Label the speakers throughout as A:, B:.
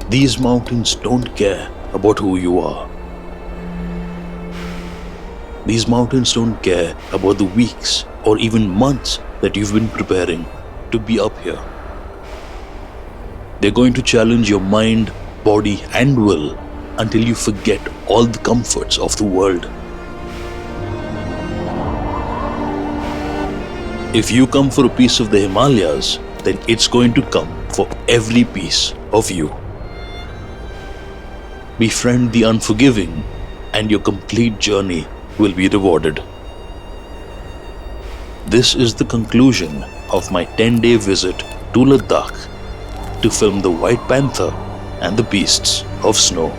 A: These mountains don't care about who you are. These mountains don't care about the weeks or even months that you've been preparing to be up here. They're going to challenge your mind, body, and will until you forget all the comforts of the world. If you come for a piece of the Himalayas, then it's going to come for every piece of you. Befriend the unforgiving, and your complete journey will be rewarded. This is the conclusion of my 10-day visit to Ladakh to film the White Panther and the beasts of snow.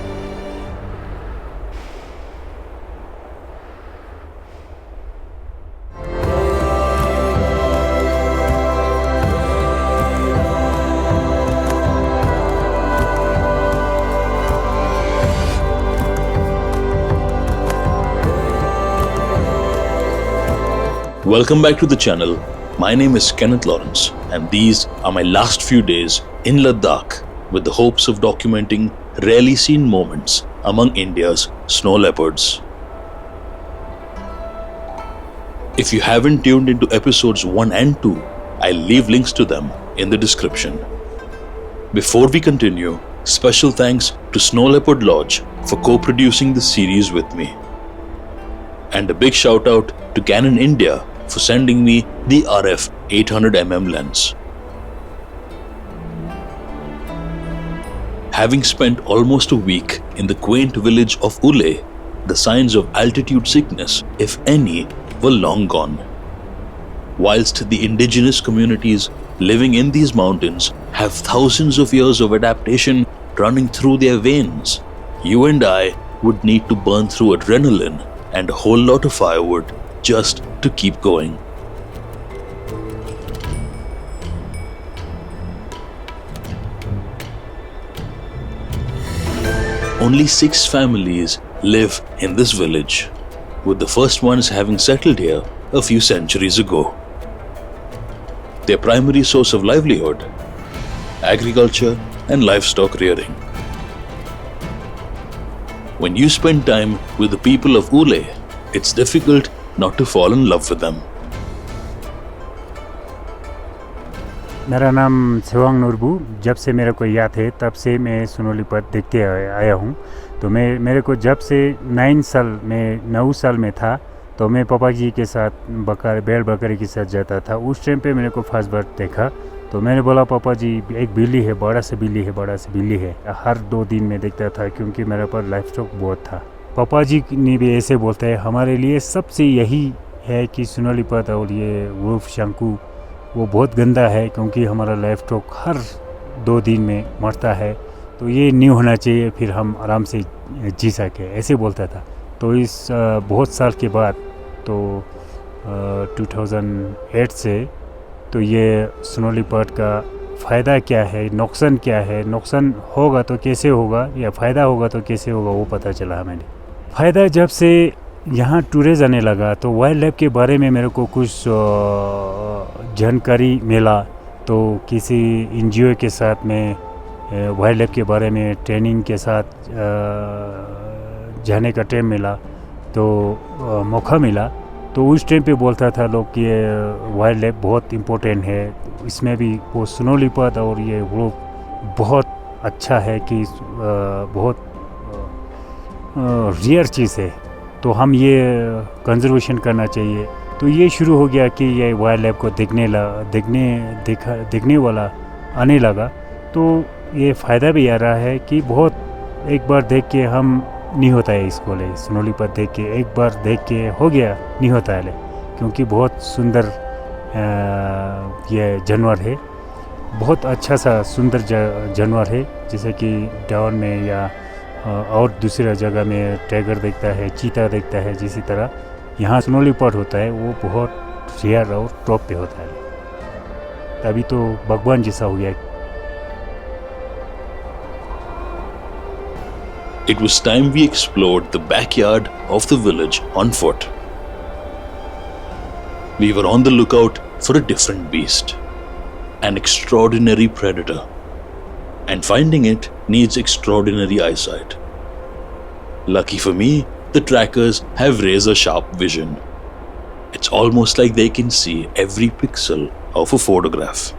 A: Welcome back to the channel. My name is Kenneth and these are my last few days in Ladakh with the hopes of documenting rarely seen moments among India's snow leopards. If you haven't tuned into episodes 1 and 2, I'll leave links to them in the description. Before we continue, special thanks to Snow Leopard Lodge for co-producing this series with me. And a big shout out to Canon India for sending me the RF 800mm lens. Having spent almost a week in the quaint village of Uley, the signs of altitude sickness, if any, were long gone. Whilst the indigenous communities living in these mountains have thousands of years of adaptation running through their veins, you and I would need to burn through adrenaline and a whole lot of firewood just to keep going. Only 6 families live in this village, with the first ones having settled here a few centuries ago. Their primary source of livelihood: agriculture and livestock rearing. When you spend time with the people of Uley, it's difficult not to fall in love with them.
B: मेरा नाम सेवांग नूरबू। जब से मेरे को याद है तब से मैं स्नो लेपर्ड देखते आया हूँ। तो मेरे को जब से 9 साल में था तो मैं पापा जी के साथ बैल बकरी के साथ जाता था। उस टाइम पे मेरे को फर्स्ट बार देखा तो मैंने बोला, पापा जी एक बिल्ली है, बड़ा सा बिल्ली है। हर 2 दिन में देखता था क्योंकि मेरे पर लाइफ स्टॉक बहुत था। पापा जी ने भी ऐसे बोलते हैं, हमारे लिए सबसे यही है कि स्नो लेपर्ड और ये वुल्फ शंकु वो बहुत गंदा है क्योंकि हमारा लाइफ स्टॉक हर 2 दिन में मरता है, तो ये नहीं होना चाहिए, फिर हम आराम से जी सके, ऐसे बोलता था। तो इस बहुत साल के बाद तो 2008 से तो ये स्नो लेपर्ड का फ़ायदा क्या है, नुकसान क्या है, नुकसान होगा तो कैसे होगा या फ़ायदा होगा तो कैसे होगा वो पता चला हमें। फ़ायदा जब से यहाँ टूरिस्ट आने लगा तो वाइल्ड लाइफ के बारे में मेरे को कुछ जानकारी मिला। तो किसी NGO के साथ में वाइल्ड लाइफ के बारे में ट्रेनिंग के साथ जाने का टाइम मिला, तो मौका मिला। तो उस टाइम पे बोलता था लोग कि वाइल्ड लाइफ बहुत इम्पोर्टेंट है, इसमें भी वो स्नो लेपर्ड और ये वो बहुत अच्छा है कि बहुत रेयर चीज़ है, तो हम ये कंजर्वेशन करना चाहिए। तो ये शुरू हो गया कि ये वाइल्ड लाइफ को देखने वाला आने लगा। तो ये फ़ायदा भी आ रहा है कि बहुत एक बार देख के हम नहीं होता है इसको ले, स्नो लेपर्ड देख के एक बार देख के हो गया नहीं होता है ले, क्योंकि बहुत सुंदर ये जानवर है, बहुत अच्छा सा सुंदर जानवर है। जैसे कि डाउन में या और दूसरा जगह में टाइगर देखता है, चीता देखता है, जिसी तरह यहाँ स्नो लेपर्ड होता है वो बहुत रेयर और टॉप पे होता है, तभी तो भगवान जैसा हो गया।
A: It was time we explored the backyard of the village on foot. We were on the lookout for a different beast, an extraordinary predator. and finding it needs extraordinary eyesight. Lucky for me, the trackers have razor-sharp vision. It's almost like they can see every pixel of a photograph.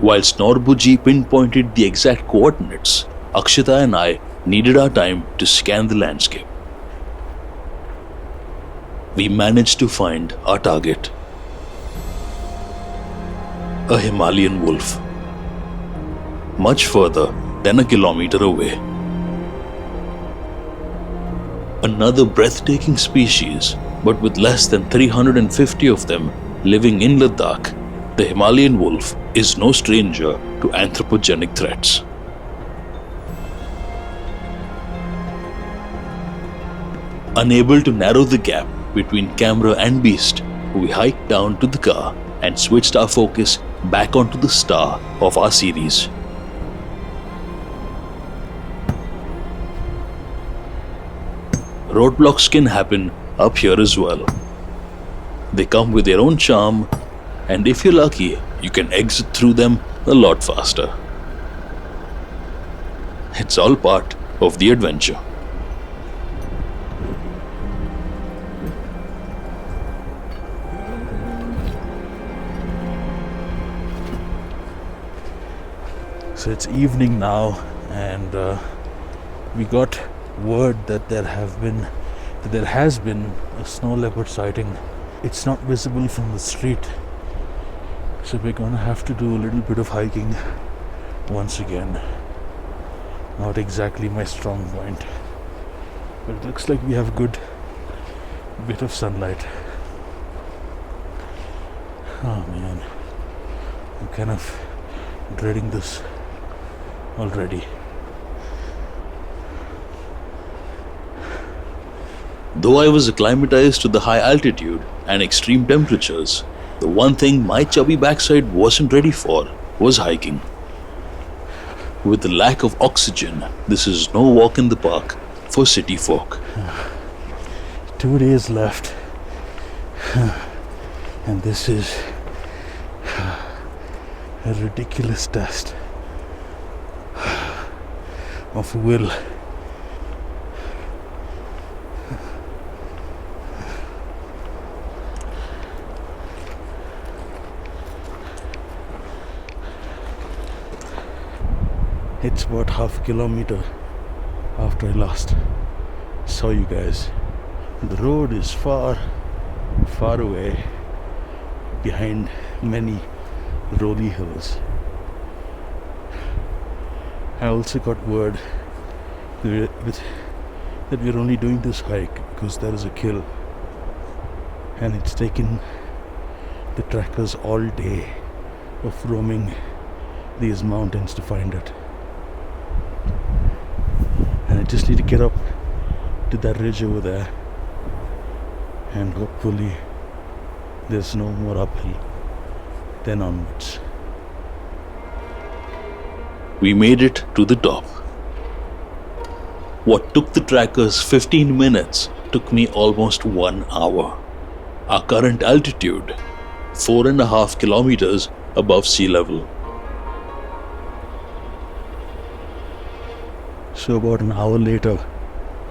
A: Whilst Norbuji pinpointed the exact coordinates, Akshita and I needed our time to scan the landscape. We managed to find our target. A Himalayan wolf. Much further than a kilometer away. Another breathtaking species, but with less than 350 of them living in Ladakh, the Himalayan wolf is no stranger to anthropogenic threats. Unable to narrow the gap between camera and beast, we hiked down to the car and switched our focus back onto the star of our series. Roadblocks can happen up here as well. They come with their own charm, and if you're lucky, you can exit through them a lot faster. It's all part of the adventure.
C: So it's evening now, and we got word that there has been a snow leopard sighting. It's not visible from the street, so we're gonna have to do a little bit of hiking once again. Not exactly my strong point, but it looks like we have a good bit of sunlight. Oh man, I'm kind of dreading this already.
A: Though I was acclimatized to the high altitude and extreme temperatures, the one thing my chubby backside wasn't ready for was hiking. With the lack of oxygen, this is no walk in the park for city folk.
C: 2 days left, and this is a ridiculous test of will. It's about half a kilometer after I last saw you guys. The road is far away behind many rolly hills. I also got word that we're only doing this hike because there is a kill, and it's taken the trackers all day of roaming these mountains to find it. And I just need to get up to that ridge over there, and hopefully there's no more uphill, then onwards.
A: We made it to the top. What took the trackers 15 minutes took me almost 1 hour. Our current altitude, 4.5 kilometers above sea level.
C: So about an hour later,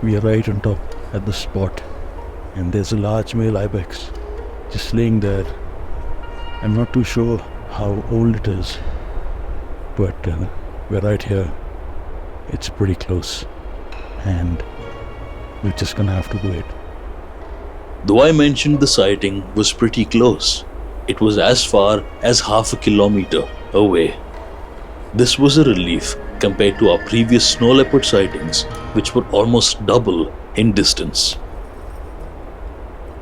C: we are right on top at the spot, and there's a large male ibex just laying there. I'm not too sure how old it is, but we're right here. It's pretty close, and we're just gonna have to wait.
A: Though I mentioned the sighting was pretty close, it was as far as half a kilometer away. This was a relief compared to our previous snow leopard sightings, which were almost double in distance.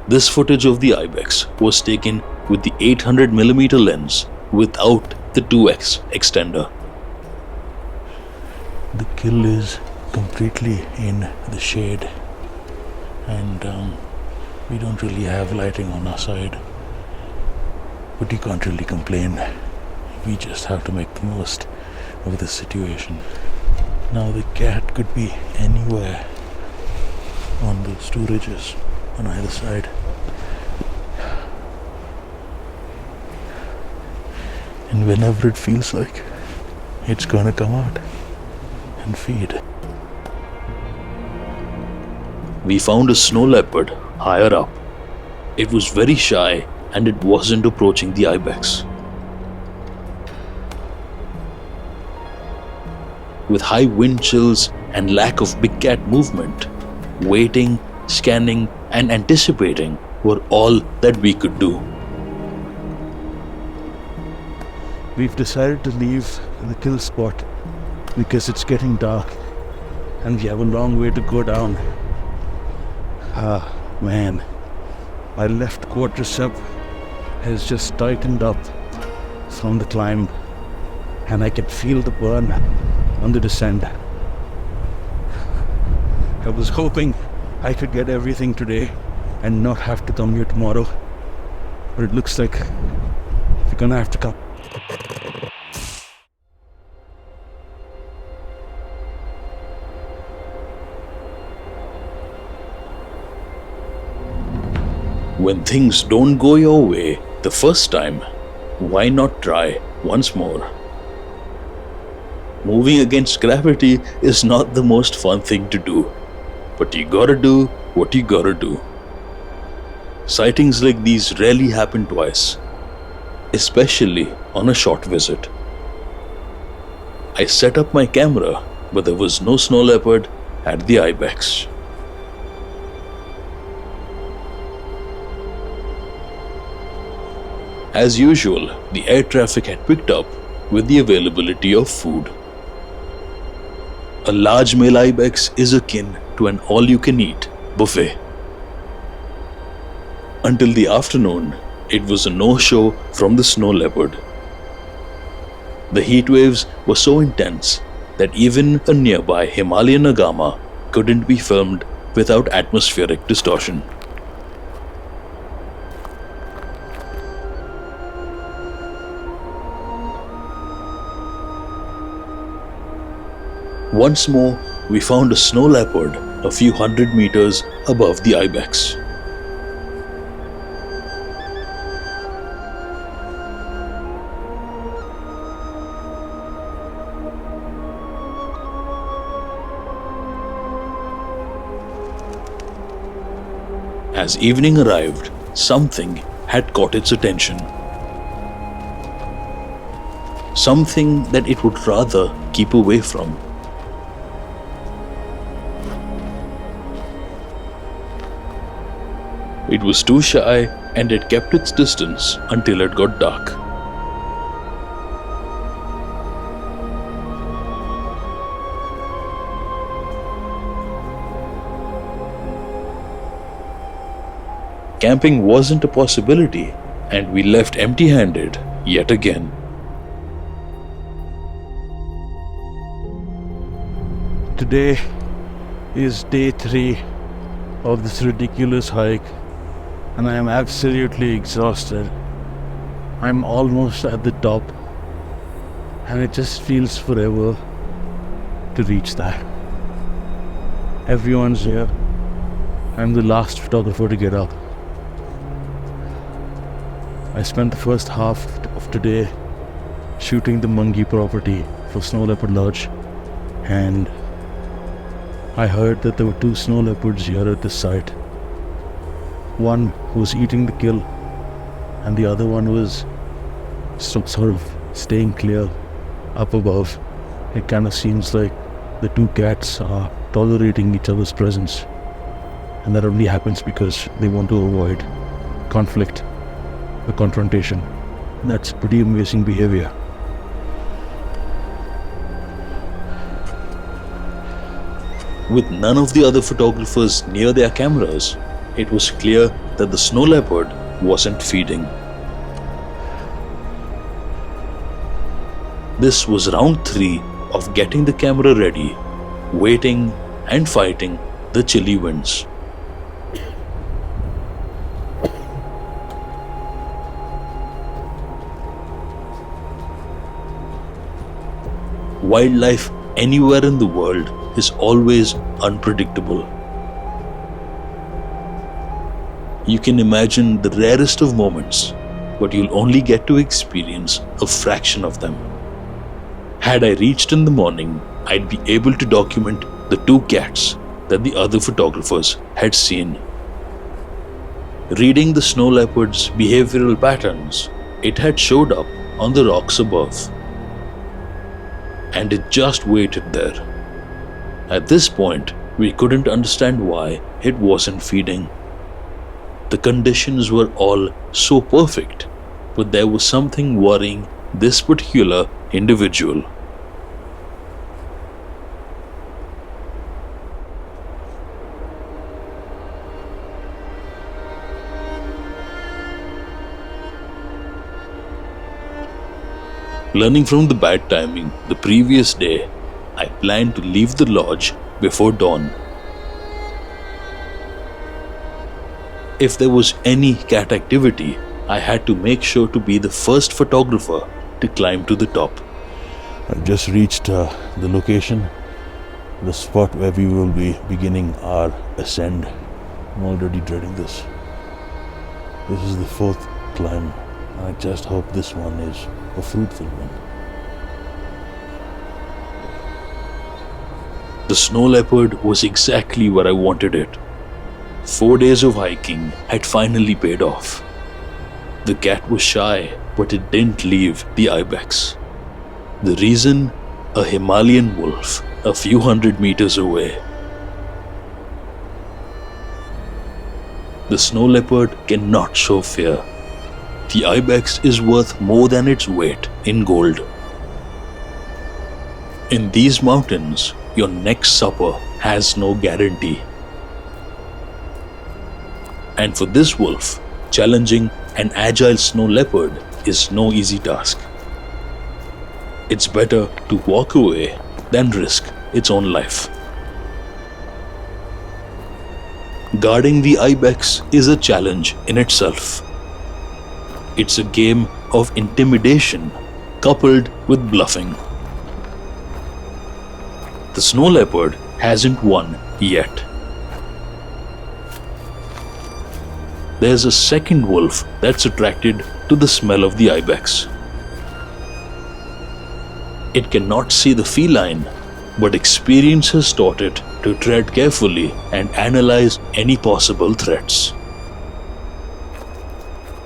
A: This footage of the ibex was taken with the 800mm lens without the 2x extender.
C: The kill is completely in the shade, and we don't really have lighting on our side, but you can't really complain. We just have to make the most of the situation. Now the cat could be anywhere on those two ridges on either side. And whenever it feels like it's gonna come out and feed.
A: We found a snow leopard higher up. It was very shy and it wasn't approaching the ibex. With high wind chills and lack of big cat movement, waiting, scanning, and anticipating were all that we could do.
C: We've decided to leave the kill spot because it's getting dark and we have a long way to go down. Ah, man. My left quadricep has just tightened up from the climb and I can feel the burn on the descent. I was hoping I could get everything today and not have to come here tomorrow, but it looks like we're gonna have to come.
A: When things don't go your way the first time, why not try once more? Moving against gravity is not the most fun thing to do, but you gotta do what you gotta do. Sightings like these rarely happen twice, especially on a short visit. I set up my camera, but there was no snow leopard at the ibex. As usual, the air traffic had picked up with the availability of food. A large male ibex is akin to an all-you-can-eat buffet. Until the afternoon, it was a no-show from the snow leopard. The heat waves were so intense that even a nearby Himalayan agama couldn't be filmed without atmospheric distortion. Once more, we found a snow leopard a few hundred meters above the ibex. As evening arrived, something had caught its attention. Something that it would rather keep away from. It was too shy and it kept its distance until it got dark. Camping wasn't a possibility and we left empty-handed yet again.
C: Today is day 3 of this ridiculous hike and I am absolutely exhausted. I'm almost at the top and it just feels forever to reach that. Everyone's here. I'm the last photographer to get up. I spent the first half of today shooting the Mungi property for Snow Leopard Lodge and I heard that there were 2 snow leopards here at this site. One was eating the kill and the other one was sort of staying clear up above. It kind of seems like the 2 cats are tolerating each other's presence, and that only happens because they want to avoid conflict or confrontation. That's pretty amazing behavior.
A: With none of the other photographers near their cameras, it was clear that the snow leopard wasn't feeding. This was round 3 of getting the camera ready, waiting and fighting the chilly winds. Wildlife anywhere in the world is always unpredictable. You can imagine the rarest of moments but you'll only get to experience a fraction of them. Had I reached in the morning, I'd be able to document the 2 cats that the other photographers had seen. Reading the snow leopard's behavioral patterns, it had showed up on the rocks above. And it just waited there. At this point, we couldn't understand why it wasn't feeding. The conditions were all so perfect, but there was something worrying this particular individual. Learning from the bad timing the previous day, I planned to leave the lodge before dawn. If there was any cat activity, I had to make sure to be the first photographer to climb to the top.
C: I've just reached the location, the spot where we will be beginning our ascent. I'm already dreading this. This is the 4th climb. I just hope this one is a fruitful one.
A: The snow leopard was exactly where I wanted it. 4 days of hiking had finally paid off. The cat was shy, but it didn't leave the ibex. The reason? A Himalayan wolf a few hundred meters away. The snow leopard cannot show fear. The ibex is worth more than its weight in gold. In these mountains, your next supper has no guarantee. And for this wolf, challenging an agile snow leopard is no easy task. It's better to walk away than risk its own life. Guarding the ibex is a challenge in itself. It's a game of intimidation coupled with bluffing. The snow leopard hasn't won yet. There's a second wolf that's attracted to the smell of the ibex. It cannot see the feline, but experience has taught it to tread carefully and analyze any possible threats.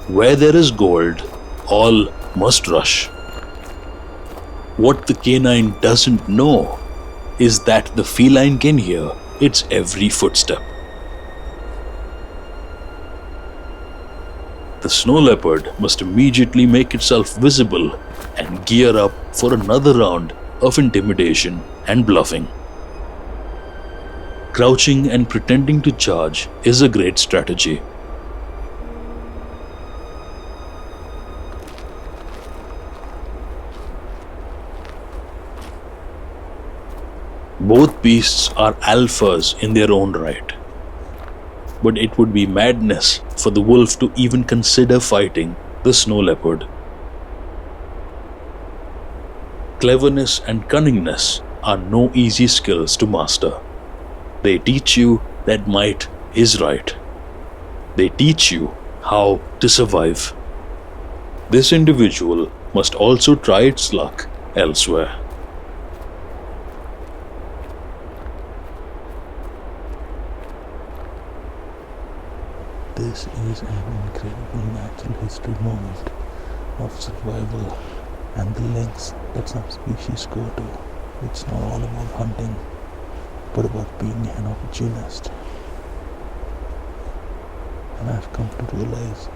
A: Where there is gold, all must rush. What the canine doesn't know is that the feline can hear its every footstep. The snow leopard must immediately make itself visible and gear up for another round of intimidation and bluffing. Crouching and pretending to charge is a great strategy. Both beasts are alphas in their own right. But it would be madness for the wolf to even consider fighting the snow leopard. Cleverness and cunningness are no easy skills to master. They teach you that might is right. They teach you how to survive. This individual must also try its luck elsewhere.
C: This is an incredible natural history moment of survival and the lengths that some species go to. It's not all about hunting, but about being an opportunist. And I've come to realize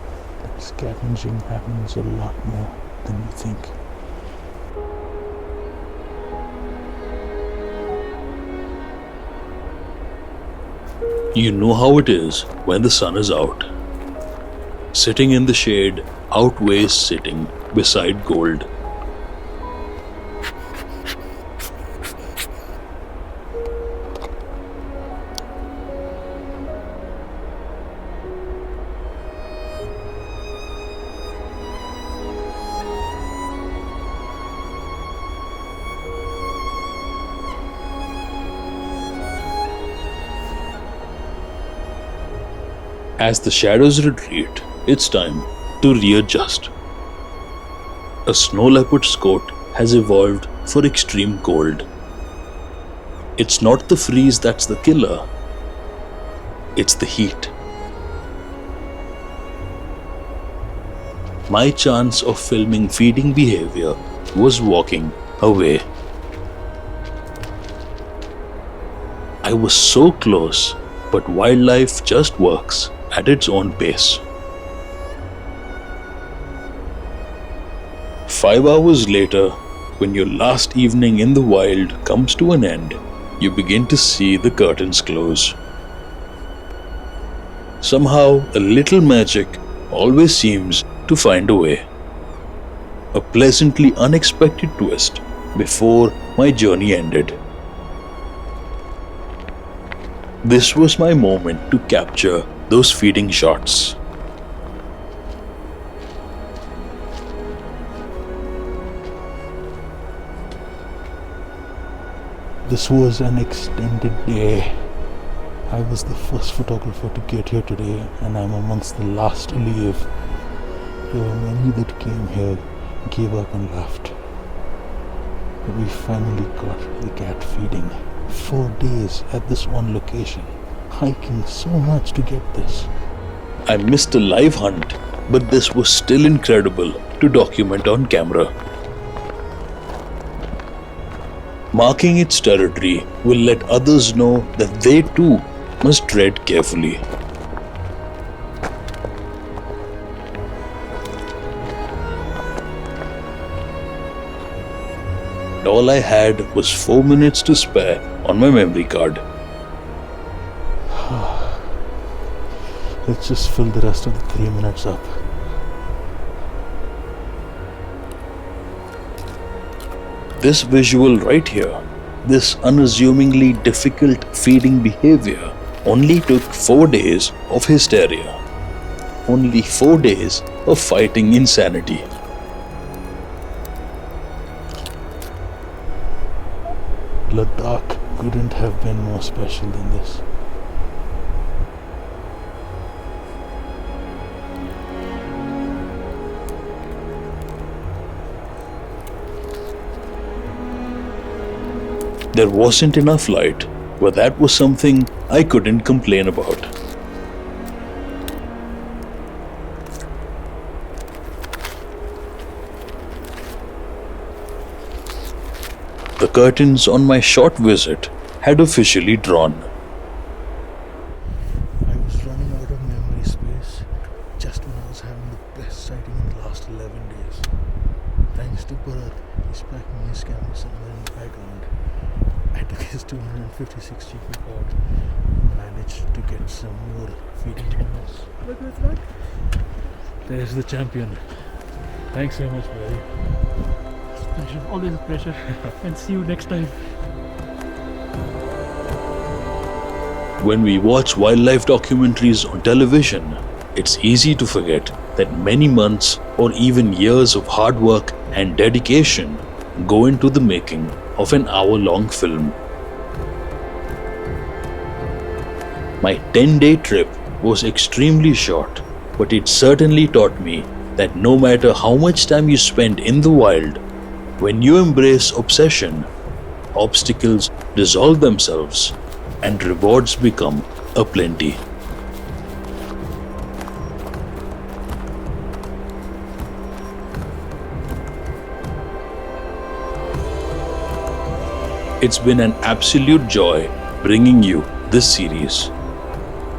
C: that scavenging happens a lot more than you think.
A: You know how it is when the sun is out. Sitting in the shade outweighs sitting beside gold. As the shadows retreat, it's time to readjust. A snow leopard's coat has evolved for extreme cold. It's not the freeze that's the killer, it's the heat. My chance of filming feeding behavior was walking away. I was so close, but wildlife just works at its own pace. 5 hours later, when your last evening in the wild comes to an end, you begin to see the curtains close. Somehow, a little magic always seems to find a way. A pleasantly unexpected twist before my journey ended. This was my moment to capture those feeding shots.
C: This was an extended day. I was the first photographer to get here today, and I'm amongst the last to leave. There were many that came here, gave up and left. But we finally got the cat feeding. 4 days at this one location, hiking so much to get this.
A: I missed a live hunt, but this was still incredible to document on camera. Marking its territory will let others know that they too must tread carefully. All I had was 4 minutes to spare on my memory card.
C: Let's just fill the rest of the 3 minutes up.
A: This visual right here, this unassumingly difficult feeding behavior, only took 4 days of hysteria. Only 4 days of fighting insanity.
C: Ladakh couldn't have been more special than this.
A: There wasn't enough light, but that was something I couldn't complain about. The curtains on my short visit had officially drawn.
C: I was running out of memory space just when I was having the best sighting in the last 11 days. Thanks to Bharat, he's packing his camera somewhere in the background. I took his 256 GB card and managed to get some more feeding moments.
D: Look who's back.
C: There's the champion. Thanks so much, buddy.
D: Pleasure, always a pleasure. And see you next time.
A: When we watch wildlife documentaries on television, it's easy to forget that many months or even years of hard work and dedication go into the making of an hour-long film. My 10-day trip was extremely short, but it certainly taught me that no matter how much time you spend in the wild, when you embrace obsession, obstacles dissolve themselves and rewards become aplenty. It's been an absolute joy bringing you this series.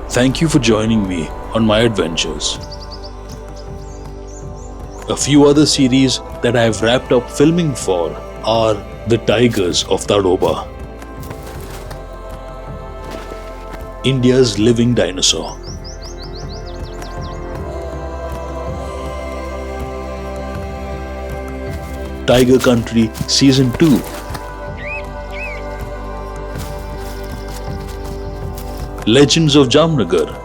A: Thank you for joining me on my adventures. A few other series that I have wrapped up filming for are The Tigers of Tadoba, India's Living Dinosaur, Tiger Country Season 2, Legends of Jamnagar,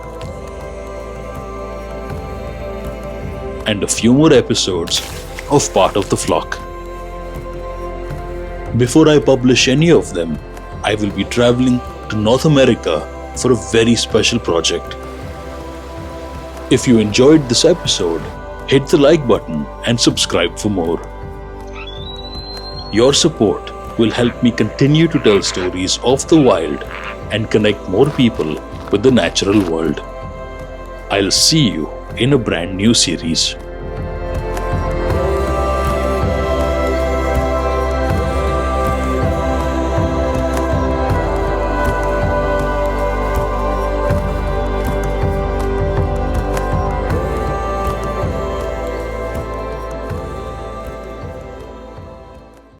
A: and a few more episodes of Part of the Flock. Before I publish any of them, I will be traveling to North America for a very special project. If you enjoyed this episode, Hit the like button and subscribe for more. Your support will help me continue to tell stories of the wild and connect more people with the natural world. I'll see you in a brand new series.